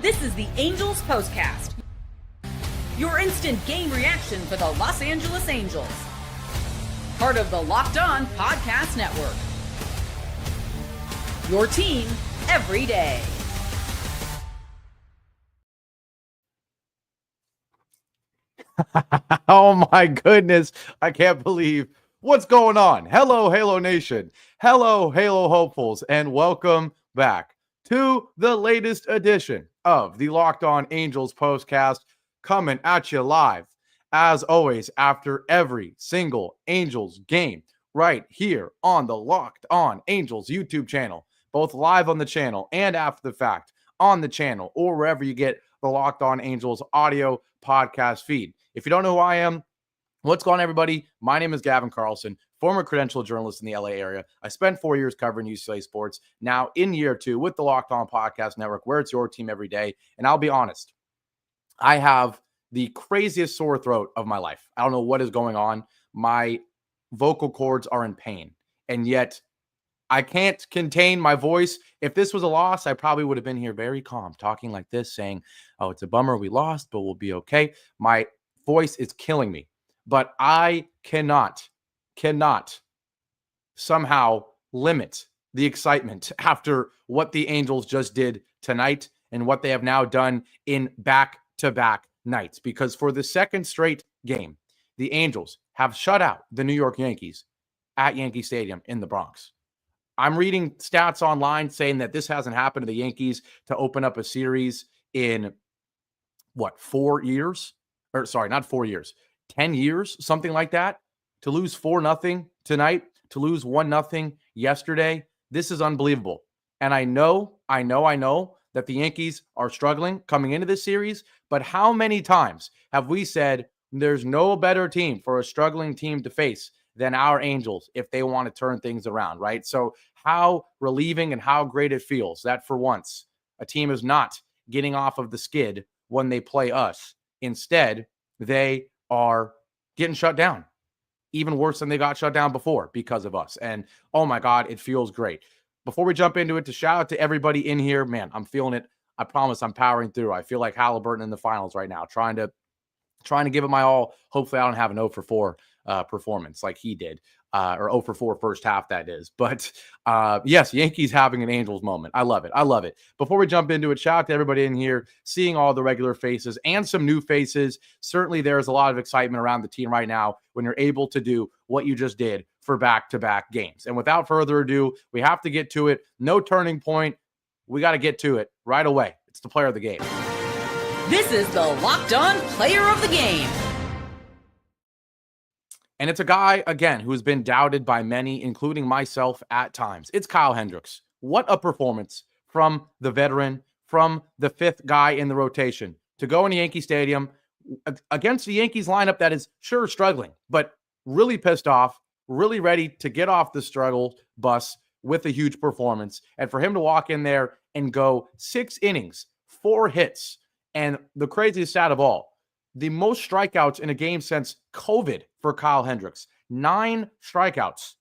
This is the Angels Postcast, your instant game reaction for the Los Angeles Angels. Part of the Locked On Podcast Network. Your team every day. Oh my goodness. I can't believe what's going on. Hello, Halo Nation. Hello, Halo hopefuls, and welcome back to the latest edition of the Locked On Angels Postcast, coming at you live, as always, after every single Angels game, right here on the Locked On Angels YouTube channel, both live on the channel and after the fact on the channel, or wherever you get the Locked On Angels audio podcast feed. If you don't know who I am, what's going on, everybody? My name is Gavin Carlson, former credentialed journalist in the LA area. I spent 4 years covering UCLA sports, now in year 2 with the Locked On Podcast Network, where it's your team every day. And I'll be honest, I have the craziest sore throat of my life. I don't know what is going on. My vocal cords are in pain, and yet I can't contain my voice. If this was a loss, I probably would have been here very calm, talking like this, saying, oh, it's a bummer we lost, but we'll be okay. My voice is killing me, but I cannot somehow limit the excitement after what the Angels just did tonight and what they have now done in back-to-back nights. Because for the second straight game, the Angels have shut out the New York Yankees at Yankee Stadium in the Bronx. I'm reading stats online saying that this hasn't happened to the Yankees to open up a series in, 4 years? Or sorry, not 4 years, 10 years, something like that. To lose 4-0 tonight, to lose 1-0 yesterday, this is unbelievable. And I know that the Yankees are struggling coming into this series, but how many times have we said there's no better team for a struggling team to face than our Angels if they want to turn things around, right? So how relieving and how great it feels that for once a team is not getting off of the skid when they play us. Instead, they are getting shut down, even worse than they got shut down before because of us. And oh my God, it feels great. Before we jump into it, to shout out to everybody in here, man, I'm feeling it. I promise I'm powering through. I feel like Halliburton in the finals right now, trying to give it my all. Hopefully I don't have an 0 for 4 performance like he did, or 0 for 4 first half, that is. But yes, Yankees having an Angels moment. I love it. Before we jump into it, shout out to everybody in here, seeing all the regular faces and some new faces. Certainly there's a lot of excitement around the team right now when you're able to do what you just did for back-to-back games. And without further ado, we have to get to it. No turning point. We got to get to it right away. It's the player of the game. This is the Locked On Player of the Game. And it's a guy, again, who's been doubted by many, including myself at times. It's Kyle Hendricks. What a performance from the veteran, from the fifth guy in the rotation, to go into Yankee Stadium against the Yankees lineup that is sure struggling, but really pissed off, really ready to get off the struggle bus with a huge performance. And for him to walk in there and go 6 innings, 4 hits, and the craziest stat of all, the most strikeouts in a game since COVID for Kyle Hendricks. 9 strikeouts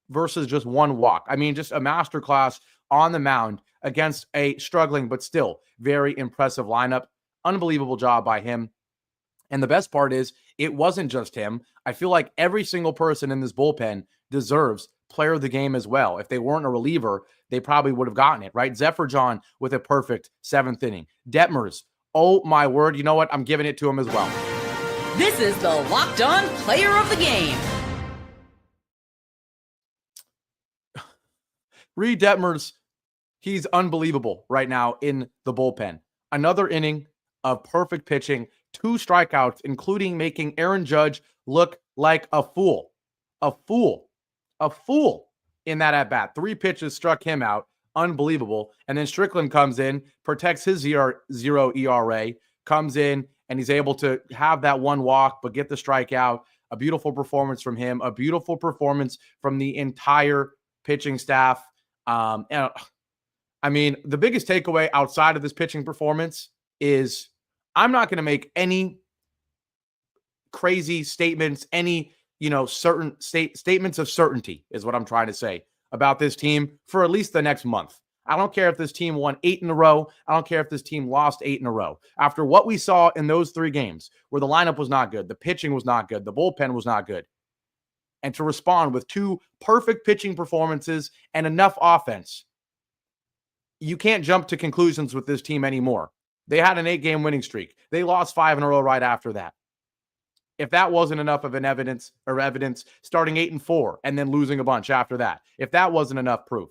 versus just 1 walk. I mean, just a masterclass on the mound against a struggling but still very impressive lineup. Unbelievable job by him. And the best part is, it wasn't just him. I feel like every single person in this bullpen deserves player of the game as well. If they weren't a reliever, they probably would have gotten it, right? Zeferjahn with a perfect 7th inning. Detmers, oh my word, you know what? I'm giving it to him as well. This is the Locked On Player of the Game. Reid Detmers, he's unbelievable right now in the bullpen. Another inning of perfect pitching, 2 strikeouts, including making Aaron Judge look like a fool. A fool in that at-bat. 3 pitches struck him out. Unbelievable. And then Strickland comes in, protects his 0 ERA, comes in, and he's able to have that 1 walk, but get the strikeout. A beautiful performance from him. A beautiful performance from the entire pitching staff. And I mean, the biggest takeaway outside of this pitching performance is I'm not going to make any crazy statements, any, certain statements of certainty is what I'm trying to say about this team for at least the next month. I don't care if this team won 8 in a row. I don't care if this team lost 8 in a row. After what we saw in those 3 games, where the lineup was not good, the pitching was not good, the bullpen was not good, and to respond with 2 perfect pitching performances and enough offense, you can't jump to conclusions with this team anymore. They had an 8-game winning streak. They lost 5 in a row right after that. If that wasn't enough of an evidence, starting 8-4 and then losing a bunch after that, if that wasn't enough proof,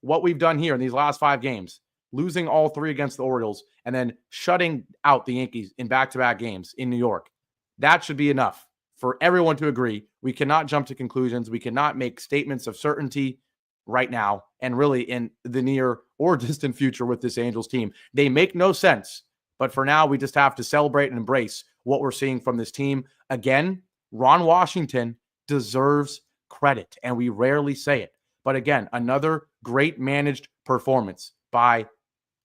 what we've done here in these last 5 games, losing all 3 against the Orioles and then shutting out the Yankees in back-to-back games in New York, that should be enough for everyone to agree. We cannot jump to conclusions. We cannot make statements of certainty right now and really in the near or distant future with this Angels team. They make no sense, but for now, we just have to celebrate and embrace what we're seeing from this team. Again, Ron Washington deserves credit, and we rarely say it. But again, another great managed performance by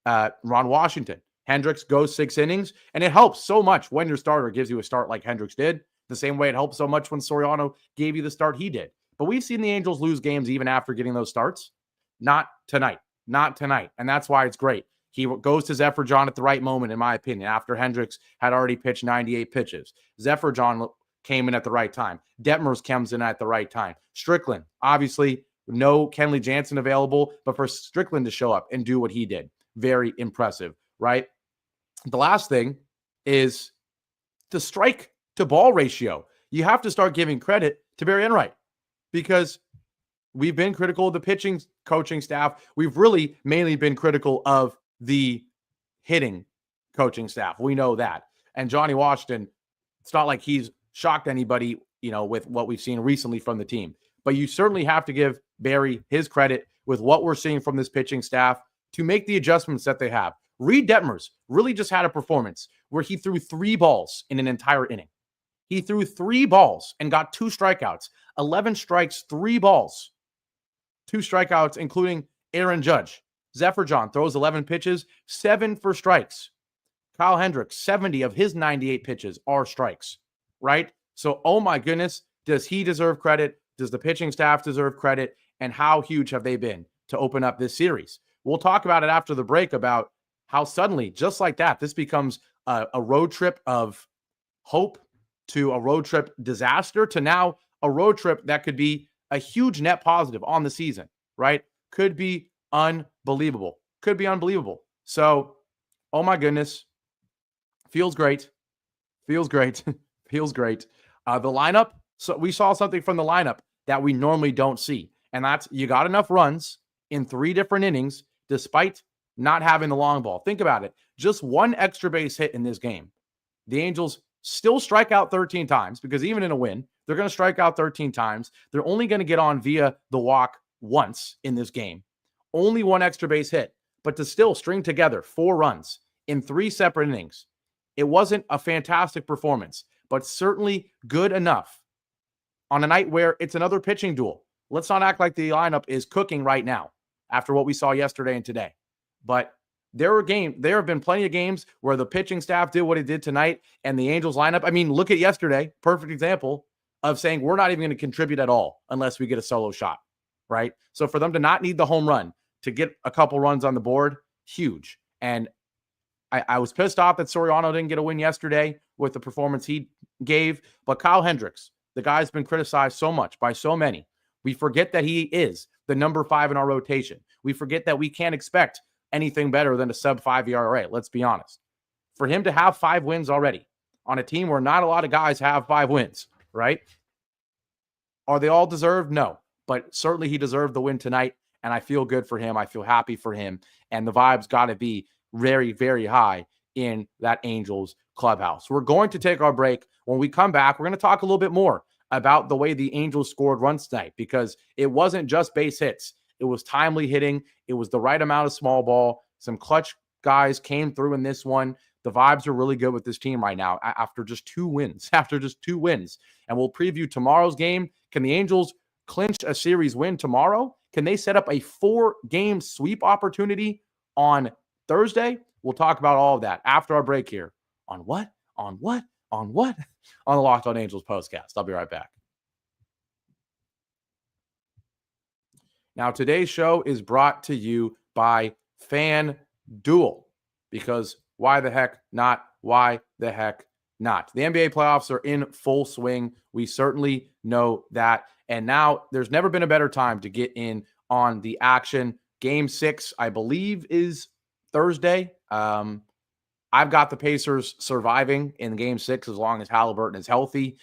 Ron Washington. Hendricks goes 6 innings, and it helps so much when your starter gives you a start like Hendricks did, the same way it helped so much when Soriano gave you the start he did. But we've seen the Angels lose games even after getting those starts. Not tonight. And that's why it's great. He goes to Zeferjahn at the right moment, in my opinion, after Hendricks had already pitched 98 pitches. Zeferjahn came in at the right time. Detmers comes in at the right time. Strickland, obviously, no Kenley Jansen available, but for Strickland to show up and do what he did, very impressive, right? The last thing is the strike to ball ratio. You have to start giving credit to Barry Enright, because we've been critical of the pitching coaching staff. We've really mainly been critical of the hitting coaching staff. We know that. And Johnny Washington, it's not like he's shocked anybody, with what we've seen recently from the team. But you certainly have to give Barry his credit with what we're seeing from this pitching staff to make the adjustments that they have. Reid Detmers really just had a performance where he threw 3 balls in an entire inning. He threw 3 balls and got 2 strikeouts, 11 strikes, 3 balls, 2 strikeouts, including Aaron Judge. Zeferjahn throws 11 pitches, 7 for strikes. Kyle Hendricks, 70 of his 98 pitches are strikes, right? So, oh my goodness, does he deserve credit? Does the pitching staff deserve credit? And how huge have they been to open up this series? We'll talk about it after the break about how suddenly, just like that, this becomes a road trip of hope to a road trip disaster to now a road trip that could be a huge net positive on the season, right? Could be unbelievable. So, oh my goodness. Feels great. The lineup. So we saw something from the lineup that we normally don't see. And that's, you got enough runs in 3 different innings, despite not having the long ball. Think about it. Just 1 extra base hit in this game. The Angels still strike out 13 times, because even in a win, they're going to strike out 13 times. They're only going to get on via the walk once in this game. Only 1 extra base hit, but to still string together 4 runs in 3 separate innings. It wasn't a fantastic performance, but certainly good enough on a night where it's another pitching duel. Let's not act like the lineup is cooking right now after what we saw yesterday and today. But there have been plenty of games where the pitching staff did what it did tonight, and the Angels lineup, I mean, look at yesterday, perfect example of saying we're not even going to contribute at all unless we get a solo shot, right? So for them to not need the home run to get a couple runs on the board, huge. And I was pissed off that Soriano didn't get a win yesterday with the performance he gave, but Kyle Hendricks, the guy's been criticized so much by so many. We forget that he is the number 5 in our rotation. We forget that we can't expect anything better than a sub-5 ERA, let's be honest. For him to have 5 wins already on a team where not a lot of guys have 5 wins, right? Are they all deserved? No, but certainly he deserved the win tonight, and I feel good for him. I feel happy for him, and the vibes got to be very, very high in that Angels clubhouse. We're going to take our break. When we come back, we're going to talk a little bit more about the way the Angels scored runs tonight, because it wasn't just base hits. It was timely hitting. It was the right amount of small ball. Some clutch guys came through in this one. The vibes are really good with this team right now after just 2 wins. And we'll preview tomorrow's game. Can the Angels clinch a series win tomorrow? Can they set up a 4-game sweep opportunity on Thursday? We'll talk about all of that after our break here. On what? On the Locked On Angels Postcast. I'll be right back. Now, today's show is brought to you by FanDuel, because why the heck not? Why the heck not? The NBA playoffs are in full swing. We certainly know that. And now there's never been a better time to get in on the action. Game 6, I believe, is Thursday. I've got the Pacers surviving in Game 6 as long as Halliburton is healthy.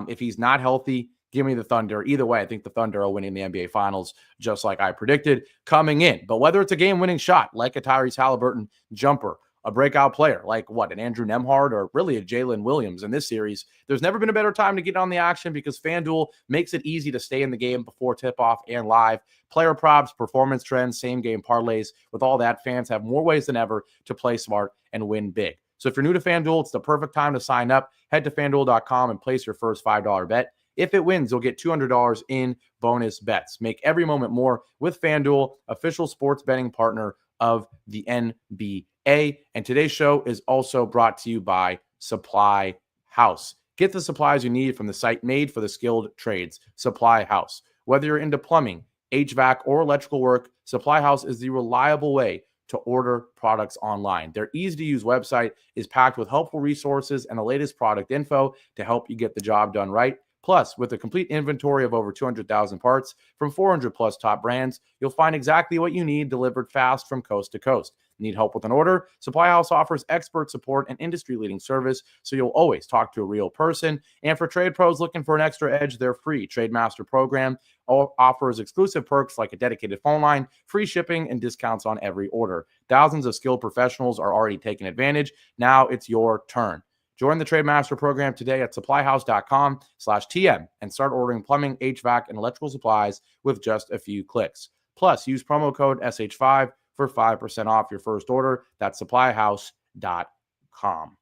If he's not healthy, give me the Thunder. Either way, I think the Thunder are winning the NBA Finals, just like I predicted coming in. But whether it's a game-winning shot, like a Tyrese Halliburton jumper, a breakout player, like an Andrew Nemhard, or really a Jalen Williams in this series, there's never been a better time to get on the action, because FanDuel makes it easy to stay in the game before tip-off and live. Player props, performance trends, same-game parlays. With all that, fans have more ways than ever to play smart and win big. So if you're new to FanDuel, it's the perfect time to sign up. Head to FanDuel.com and place your first $5 bet. If it wins, you'll get $200 in bonus bets. Make every moment more with FanDuel, official sports betting partner of the NBA. And today's show is also brought to you by Supply House. Get the supplies you need from the site made for the skilled trades, Supply House. Whether you're into plumbing, HVAC, or electrical work, Supply House is the reliable way to order products online. Their easy-to-use website is packed with helpful resources and the latest product info to help you get the job done right. Plus, with a complete inventory of over 200,000 parts from 400 plus top brands, you'll find exactly what you need delivered fast from coast to coast. Need help with an order? Supply House offers expert support and industry-leading service, so you'll always talk to a real person. And for trade pros looking for an extra edge, their free Trade Master program offers exclusive perks like a dedicated phone line, free shipping, and discounts on every order. Thousands of skilled professionals are already taking advantage. Now it's your turn. Join the Trade Master program today at supplyhouse.com/TM and start ordering plumbing, HVAC, and electrical supplies with just a few clicks. Plus, use promo code SH5 for 5% off your first order. That's supplyhouse.com.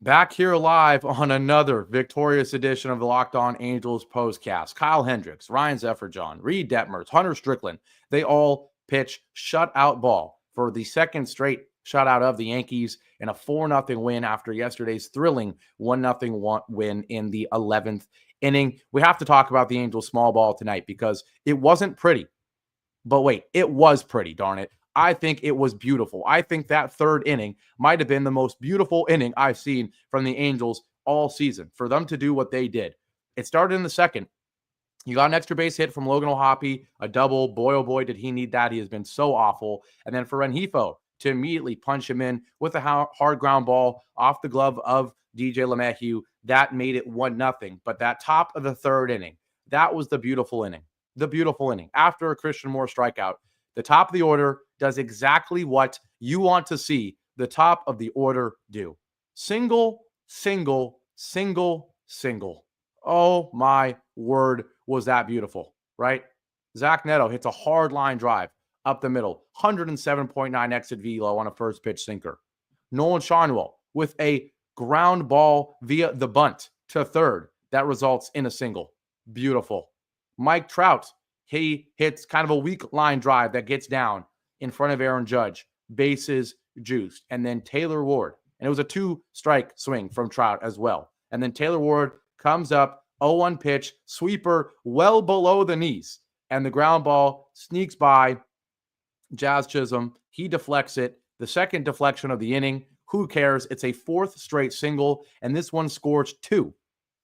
Back here live on another victorious edition of the Locked On Angels Postcast. Kyle Hendricks, Ryan Zeferjahn, Reid Detmers, Hunter Strickland, they all pitch shutout ball for the second straight shutout of the Yankees in a 4-0 win after yesterday's thrilling 1-0 win in the 11th inning. We have to talk about the Angels small ball tonight because it wasn't pretty. But wait, it was pretty, darn it. I think it was beautiful. I think that third inning might have been the most beautiful inning I've seen from the Angels all season. For them to do what they did. It started in the second. You got an extra base hit from Logan O'Hoppe, a double. Boy, oh boy, did he need that. He has been so awful. And then for Rengifo to immediately punch him in with a hard ground ball off the glove of DJ LeMahieu, that made it 1-0. But that top of the third inning, that was the beautiful inning. The beautiful inning. After a Christian Moore strikeout, the top of the order does exactly what you want to see the top of the order do. Single, single, single, single. Oh my word, was that beautiful, right? Zach Neto hits a hard line drive up the middle, 107.9 exit velo on a first pitch sinker. Nolan Schanuel with a ground ball via the bunt to third that results in a single. Beautiful. Mike Trout, he hits kind of a weak line drive that gets down in front of Aaron Judge, bases juiced. And then Taylor Ward, and it was a 2-strike swing from Trout as well. And then Taylor Ward comes up, 0-1 pitch, sweeper well below the knees. And the ground ball sneaks by Jazz Chisholm. He deflects it. The second deflection of the inning. Who cares? It's a fourth straight single. And this one scores two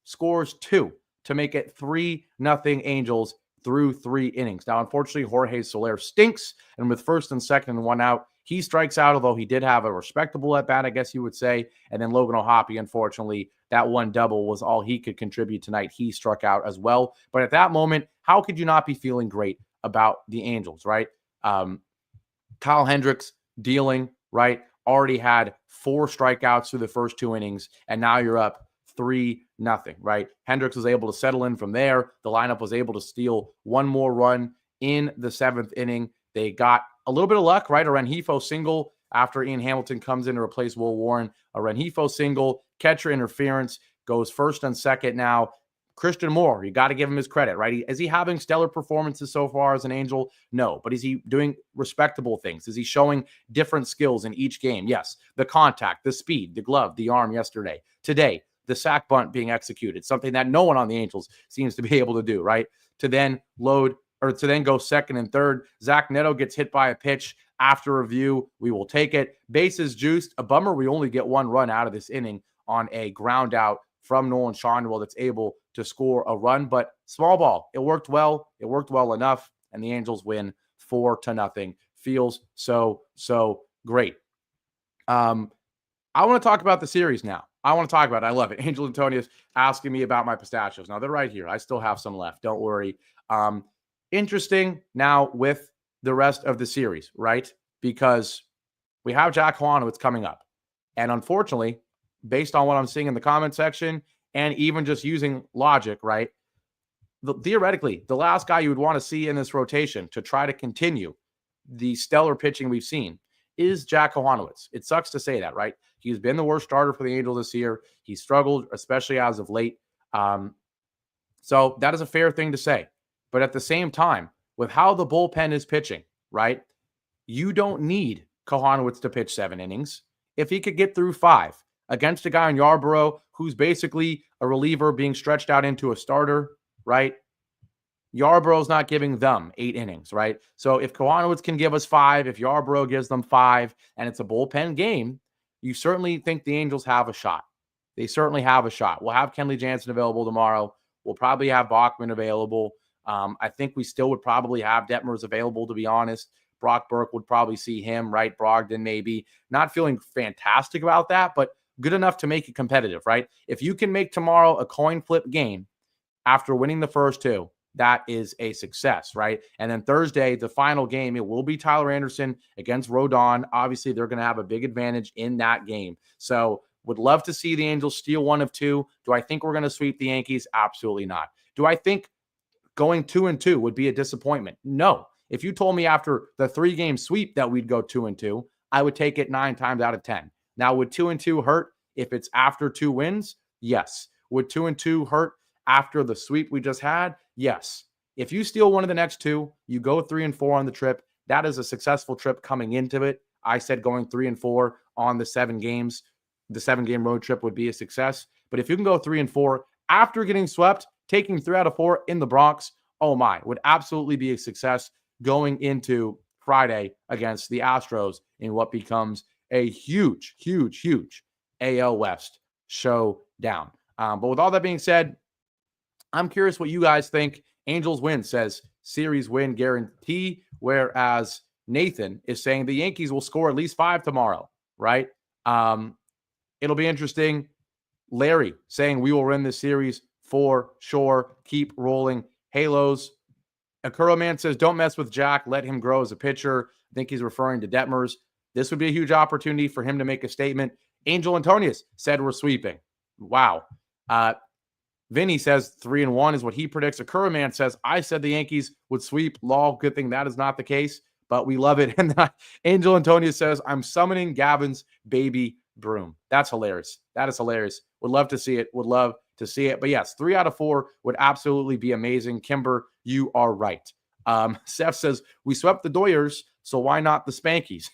to make it 3-0 Angels through 3 innings. Now, unfortunately, Jorge Soler stinks. And with first and second and 1 out, he strikes out, although he did have a respectable at-bat, I guess you would say. And then Logan O'Hoppe, unfortunately, that one double was all he could contribute tonight. He struck out as well. But at that moment, how could you not be feeling great about the Angels, right? Kyle Hendricks dealing, right? Already had 4 strikeouts through the first 2 innings, and now you're up 3-0, right? Hendricks was able to settle in from there. The lineup was able to steal one more run in the 7th inning. They got a little bit of luck, right? A Rengifo single after Ian Hamilton comes in to replace Will Warren. A Rengifo single, catcher interference, goes first and second now. Christian Moore, you got to give him his credit, right? Is he having stellar performances so far as an Angel? No. But is he doing respectable things? Is he showing different skills in each game? Yes. The contact, the speed, the glove, the arm yesterday. Today, the sack bunt being executed, something that no one on the Angels seems to be able to do, right? To then go second and third. Zach Neto gets hit by a pitch after review. We will take it. Bases juiced. A bummer we only get one run out of this inning on a ground out from Nolan Shonwell that's able to score a run, but small ball. It worked well. It worked well enough, and the Angels win 4-0. Feels so great. I want to talk about the series now. I want to talk about it. I love it. Angel Antonius asking me about my pistachios. Now, they're right here. I still have some left. Don't worry. Interesting now with the rest of the series, right? Because we have Jack Hwanowitz coming up. And unfortunately, based on what I'm seeing in the comment section and even just using logic, right? Theoretically, the last guy you would want to see in this rotation to try to continue the stellar pitching we've seen is Jack Hwanowitz. It sucks to say that, right? He's been the worst starter for the Angels this year. He struggled, especially as of late. So that is a fair thing to say. But at the same time, with how the bullpen is pitching, right? You don't need Hwanowitz to pitch 7 innings. If he could get through 5 against a guy in Yarborough who's basically a reliever being stretched out into a starter, right? Yarborough's not giving them 8 innings, right? So if Hwanowitz can give us 5, if Yarborough gives them 5, and it's a bullpen game, you certainly think the Angels have a shot. They certainly have a shot. We'll have Kenley Jansen available tomorrow. We'll probably have Bachman available. I think we still would probably have Detmers available, to be honest. Brock Burke would probably see him, right? Brogdon maybe. Not feeling fantastic about that, but good enough to make it competitive, right? If you can make tomorrow a coin flip game after winning the first 2, that is a success, right? And then Thursday, the final game, it will be Tyler Anderson against Rodon. Obviously, they're going to have a big advantage in that game. So would love to see the Angels steal 1 of 2. Do I think we're going to sweep the Yankees? Absolutely not. Do I think going 2-2 would be a disappointment? No. If you told me after the 3-game sweep that we'd go 2-2, I would take it 9 times out of 10. Now, would 2-2 hurt if it's after 2 wins? Yes. Would 2-2 hurt after the sweep we just had? Yes. If you steal one of the next 2, you go 3-4 on the trip. That is a successful trip coming into it. I said going 3-4 on the 7 games. The 7-game road trip would be a success. But if you can go 3-4 after getting swept, taking 3 out of 4 in the Bronx, oh my, would absolutely be a success going into Friday against the Astros in what becomes a huge AL West showdown. But with all that being said, I'm curious what you guys think. Angels win says series win guarantee, whereas Nathan is saying the Yankees will score at least 5 tomorrow, right? It'll be interesting. Larry saying we will win this series for sure. Keep rolling. Halos. Akuro Man says, don't mess with Jack. Let him grow as a pitcher. I think he's referring to Detmers. This would be a huge opportunity for him to make a statement. Angel Antonius said we're sweeping. Wow. Vinny says 3-1 is what he predicts. Akuro Man says, I said the Yankees would sweep. Lol, good thing that is not the case, but we love it. And Angel Antonius says, I'm summoning Gavin's baby broom. That's hilarious. That is hilarious. Would love to see it. Would love to see it. But yes, 3 out of 4 would absolutely be amazing. Kimber, you are right. Seth says, we swept the Doyers, so why not the Spankies?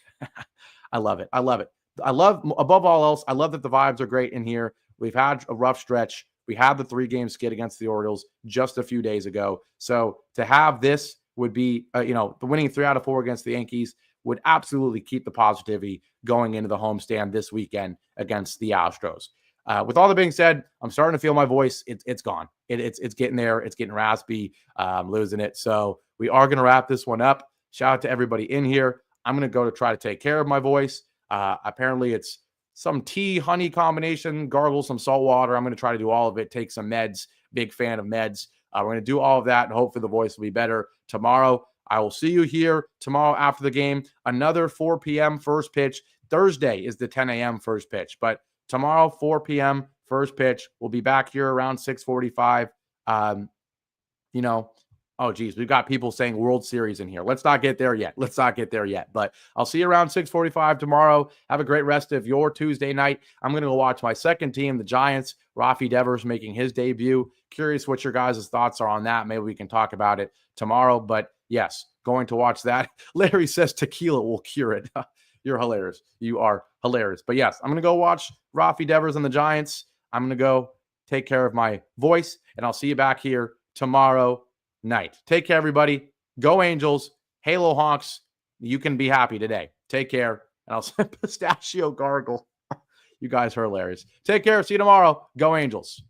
I love it. I love it. I love, above all else, I love that the vibes are great in here. We've had a rough stretch. We had the 3-game skid against the Orioles just a few days ago. So to have this would be, the winning 3 out of 4 against the Yankees would absolutely keep the positivity going into the homestand this weekend against the Astros. With all that being said, I'm starting to feel my voice. It's gone. It's getting there. It's getting raspy. I'm losing it. So we are going to wrap this one up. Shout out to everybody in here. I'm going to go to try to take care of my voice. Apparently it's some tea, honey combination, gargle some salt water. I'm going to try to do all of it. Take some meds. Big fan of meds. We're going to do all of that, and hopefully the voice will be better tomorrow. I will see you here tomorrow after the game. Another 4 p.m. first pitch. Thursday is the 10 a.m. first pitch, but tomorrow, 4 p.m. first pitch. We'll be back here around 6:45. Oh, geez, we've got people saying World Series in here. Let's not get there yet. But I'll see you around 6:45 tomorrow. Have a great rest of your Tuesday night. I'm going to go watch my second team, the Giants. Rafi Devers making his debut. Curious what your guys' thoughts are on that. Maybe we can talk about it tomorrow. But yes, going to watch that. Larry says tequila will cure it. You're hilarious. You are hilarious. But yes, I'm going to go watch Rafi Devers and the Giants. I'm going to go take care of my voice, and I'll see you back here tomorrow night. Take care, everybody. Go Angels. Halo Hawks. You can be happy today. Take care. And I'll say pistachio gargle. You guys are hilarious. Take care. See you tomorrow. Go Angels.